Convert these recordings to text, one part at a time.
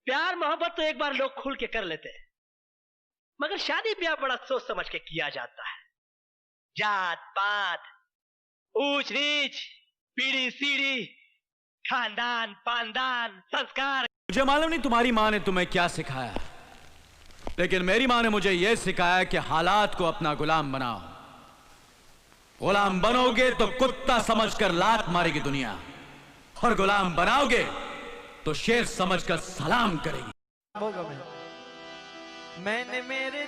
प्यार मोहब्बत तो एक बार लोग खुल के कर लेते हैं, मगर शादी ब्याह बड़ा सोच समझ के किया जाता है। जात पात, ऊंच नीच, पीढ़ी सीढ़ी, खानदान पानदान, संस्कार। मुझे मालूम नहीं तुम्हारी माँ ने तुम्हें क्या सिखाया, लेकिन मेरी माँ ने मुझे यह सिखाया कि हालात को अपना गुलाम बनाओ। गुलाम बनोगे तो कुत्ता समझकर लात मारेगी दुनिया, और गुलाम बनाओगे तो शेर समझकर सलाम करेगी। मैंने मेरे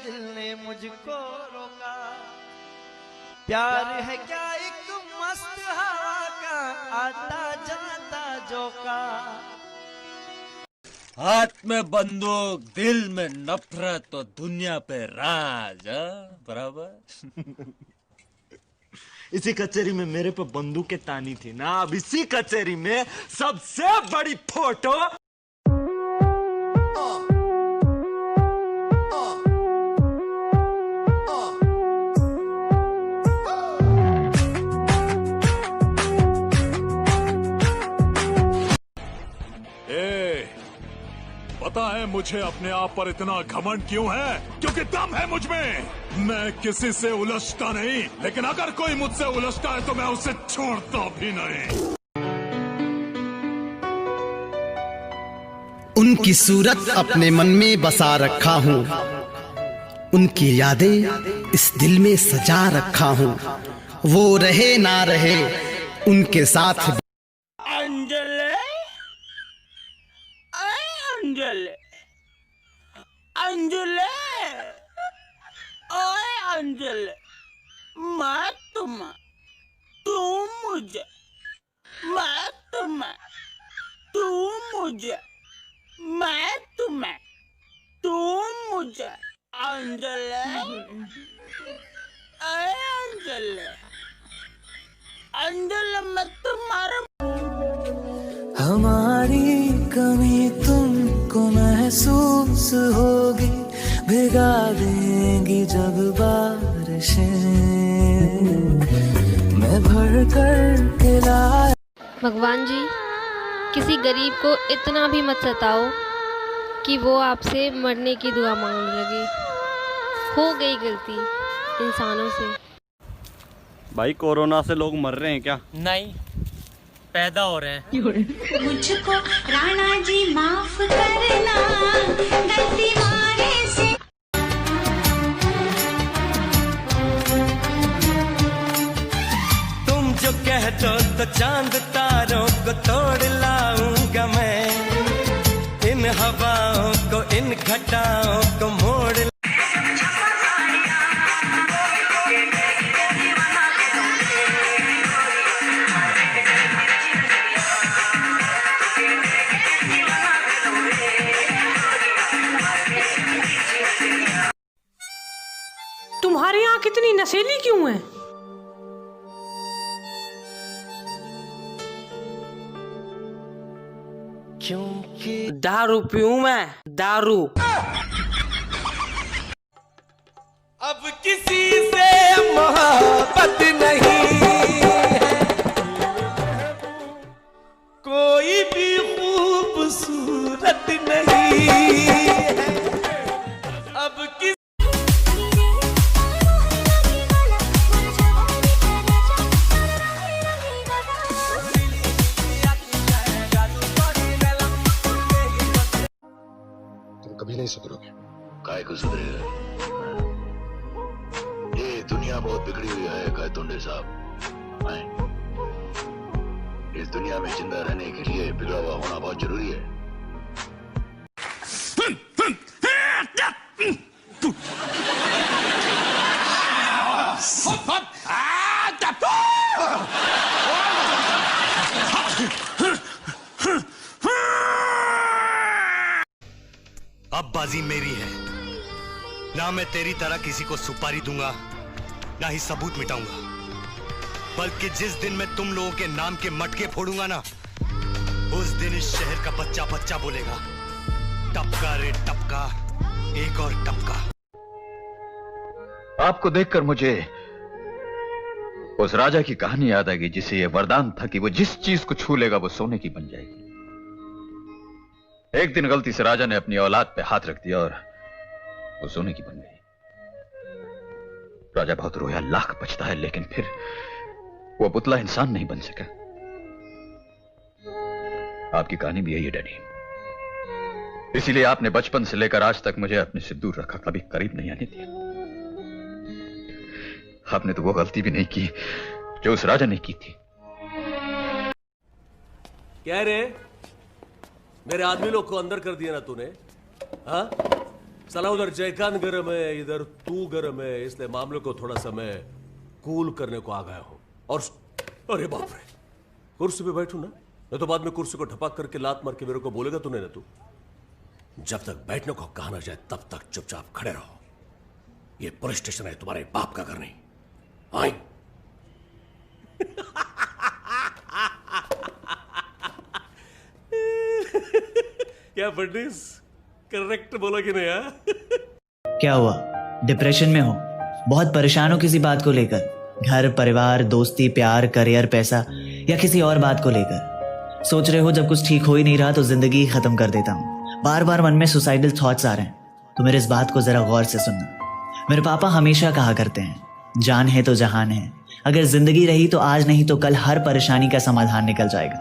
दिल ने मुझको रोका। प्यार है क्या एक मस्त हवा का आता जाता झोंका। हाथ में बंदूक, दिल में नफरत, तो दुनिया पे राज। बराबर। इसी कचहरी में मेरे पे बंदूक के तानी थी ना। अब इसी कचहरी में सबसे बड़ी फोटो। पता है मुझे अपने आप पर इतना घमंड क्यों है? क्योंकि दम है मुझ में। मैं किसी से उलझता नहीं, लेकिन अगर कोई मुझसे उलझता है तो मैं उसे छोड़ता भी नहीं। उनकी सूरत अपने मन में बसा रखा हूँ, उनकी यादें इस दिल में सजा रखा हूँ। वो रहे ना रहे उनके साथ। अंजलि, अंजलि, अंजलि, ओए अंजलि, मैं तुम्हें, तुम मुझे, मैं तुम्हें, तुम मुझे, मैं तुम्हें, तुम मुझे। अंजलि, ओए अंजलि, अंजलि, मैं तुम्हारा। हमारी कमी तुमको महसूस होगी, भिगा देंगी जब बारिशें, मैं भर कर के लाया। भगवान जी, किसी गरीब को इतना भी मत सताओ कि वो आपसे मरने की दुआ मांगने लगे। हो गई गलती इंसानों से। भाई कोरोना से लोग मर रहे हैं क्या? नहीं, पैदा हो रहे हैं। मुझको राणा जी माफ करना, गलती मारे से। तुम जो कह दो तो चांद तारों को तोड़ लाऊंगा मैं, इन हवाओं को, इन घटाओं को मोड़। तुम्हारी आँख इतनी नशीली क्यों है? क्योंकि दारू पीऊं मैं, दारू। अब किसी से मोहब्बत नहीं है, कोई भी खूबसूरत नहीं है। अब किस कभी नहीं सुधरोगे। काय को सुधरेगा? ये दुनिया बहुत बिगड़ी हुई है कायतुंडे साहब। इस दुनिया में जिंदा रहने के लिए बिगड़ा हुआ होना बहुत जरूरी है। अब बाजी मेरी है। ना मैं तेरी तरह किसी को सुपारी दूंगा, ना ही सबूत मिटाऊंगा, बल्कि जिस दिन मैं तुम लोगों के नाम के मटके फोड़ूंगा ना, उस दिन इस शहर का बच्चा बच्चा बोलेगा, टपका रे टपका, एक और टपका। आपको देखकर मुझे उस राजा की कहानी याद आ गई जिसे यह वरदान था कि वो जिस चीज को छू लेगा वो सोने की बन जाएगी। एक दिन गलती से राजा ने अपनी औलाद पे हाथ रख दिया और वो सोने की बन गई। राजा बहुत रोया, लाख बचता है, लेकिन फिर वो पुतला इंसान नहीं बन सका। आपकी कहानी भी यही है डैडी। इसीलिए आपने बचपन से लेकर आज तक मुझे अपने से दूर रखा, कभी करीब नहीं आने दिया। आपने तो वो गलती भी नहीं की जो उस राजा ने की थी। क्या रे, मेरे आदमी लोग को अंदर कर दिया ना तूने? हाँ, साला उधर जयकांत गरम है, इधर तू गरम है, इसलिए मामले को थोड़ा सा मैं कूल करने को आ गया हूं। और अरे बाप रे, कुर्सी पे बैठू ना, नहीं तो बाद में कुर्सी को ढपक करके लात मार के मेरे को बोलेगा तूने ना। तू जब तक बैठने को कहा ना जाए तब तक चुपचाप खड़े रहो। ये पुलिस स्टेशन है, तुम्हारे बाप का घर नहीं। आई क्या फडनीस, करेक्ट बोला कि नहीं? क्या हुआ, डिप्रेशन में हो? बहुत परेशान हो किसी बात को लेकर? घर, परिवार, दोस्ती, प्यार, करियर, पैसा या किसी और बात को लेकर सोच रहे हो? जब कुछ ठीक हो ही नहीं रहा तो जिंदगी खत्म कर देता हूँ। बार बार मन में सुसाइडल थॉट्स आ रहे हैं तो मेरे इस बात को जरा गौर से सुनना। मेरे पापा हमेशा कहा करते हैं, जान है तो जहान है। अगर जिंदगी रही तो आज नहीं तो कल हर परेशानी का समाधान निकल जाएगा।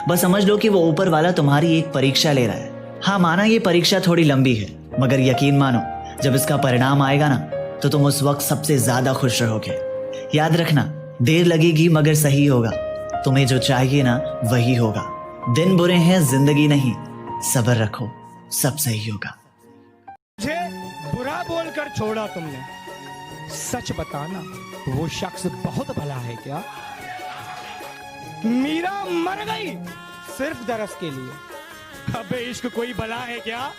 बस समझ लो कि वो ऊपर वाला तुम्हारी एक परीक्षा ले रहा है। हाँ, माना ये परीक्षा थोड़ी लंबी है, मगर यकीन मानो जब इसका परिणाम आएगा ना तो तुम उस वक्त सबसे ज्यादा खुश रहोगे। याद रखना, देर लगेगी मगर सही होगा। तुम्हें जो चाहिए ना वही होगा। दिन बुरे हैं, जिंदगी नहीं। सब्र रखो, सब सही होगा। मुझे बुरा बोलकर छोड़ा तुमने, सच बताना वो शख्स बहुत भला है क्या? मीरा मर गई सिर्फ दरस के लिए। अबे इश्क कोई भला है क्या?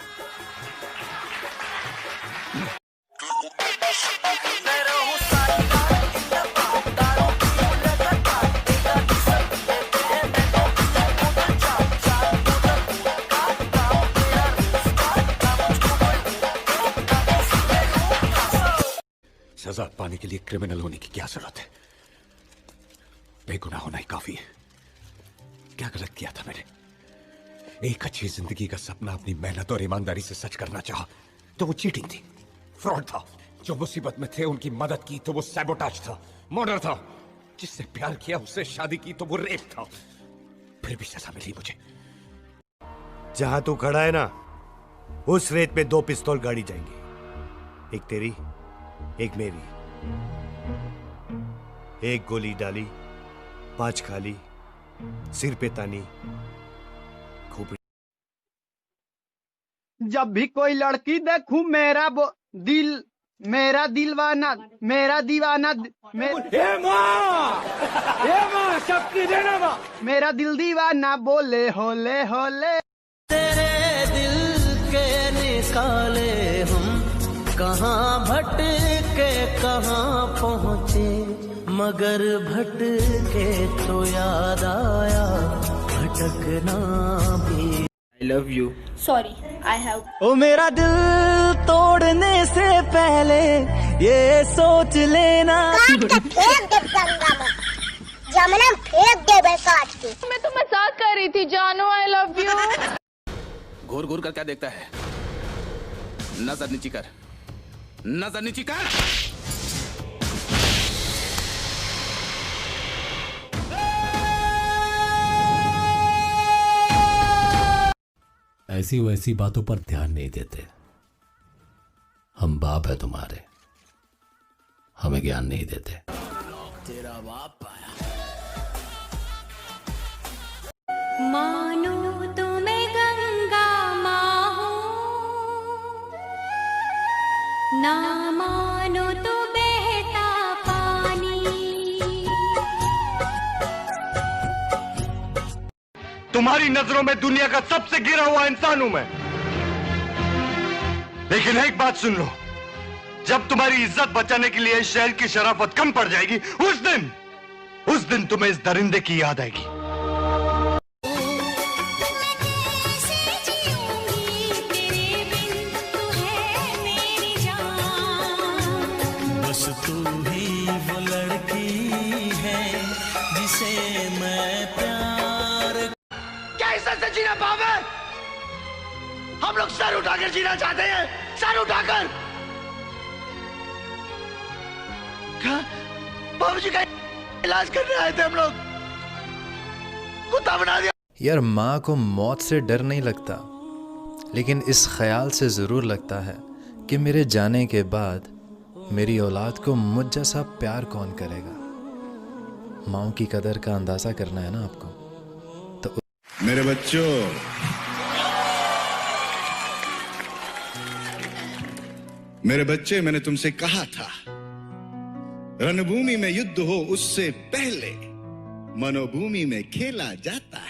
सजा पाने के लिए क्रिमिनल होने की क्या जरूरत है? बेगुनाह होना ही काफी है। क्या गलत किया था मैंने? एक अच्छी जिंदगी का सपना अपनी मेहनत और ईमानदारी से सच करना चाहा तो वो चीटिंग थी, फ्रॉड था। जो मुसीबत में थे उनकी मदद की तो वो सैबोटाज था, मर्डर था। जिससे प्यार किया उससे शादी की तो वो रेप था। फिर भी सजा मिली मुझे। जहां तू खड़ा है ना, उस रेत में 2 पिस्तौल गाड़ी जाएंगे, एक तेरी एक मेरी। एक गोली डाली, 5 खाली, सिर पे तानी, खोपड़ी। जब भी कोई लड़की देखूं मेरा दीवाना शक्ति देना मां, मेरा दिल दीवाना बोले होले होले। तेरे दिल के निकाले हम कहाँ भटके कहाँ पहुँचे, मगर भटके तो याद आया भटकना भी। I love you. Sorry, I have. ओ मेरा दिल तोड़ने से पहले ये सोच लेना। जमना फेंक दे काट के। मैं तो मजाक कर रही थी जानू, I love you. घूर घूर कर क्या देखता है? नजर नीची कर, नजर नीची कर। ऐसी वैसी बातों पर ध्यान नहीं देते। हम बाप है तुम्हारे, हमें ज्ञान नहीं देते। तेरा बाप आया। मानो तो मैं गंगा माँ हूँ, ना मानो तो बहता पानी। तुम्हारी नजरों में दुनिया का सबसे गिरा हुआ इंसान हूं मैं। लेकिन एक बात सुन लो, जब तुम्हारी इज्जत बचाने के लिए शहर की शराफत कम पड़ जाएगी, उस दिन तुम्हें इस दरिंदे की याद आएगी। बस तू ही वो लड़की है जिसे मैं प्यार। कैसे से जीना पावे? लोग सर उठाकर जीना चाहते हैं, सर उठाकर। क्या बाबूजी का इलाज करने आए थे हम लोग, कुत्ता बना दिया। यार माँ को मौत से डर नहीं लगता, लेकिन इस ख्याल से ज़रूर लगता है कि मेरे जाने के बाद मेरी औलाद को मुझ जैसा प्यार कौन करेगा। माँ की कदर का अंदाज़ा करना है ना आपको। तो मेरे बच्चों, मेरे बच्चे, मैंने तुमसे कहा था रणभूमि में युद्ध हो उससे पहले मनोभूमि में खेला जाता है।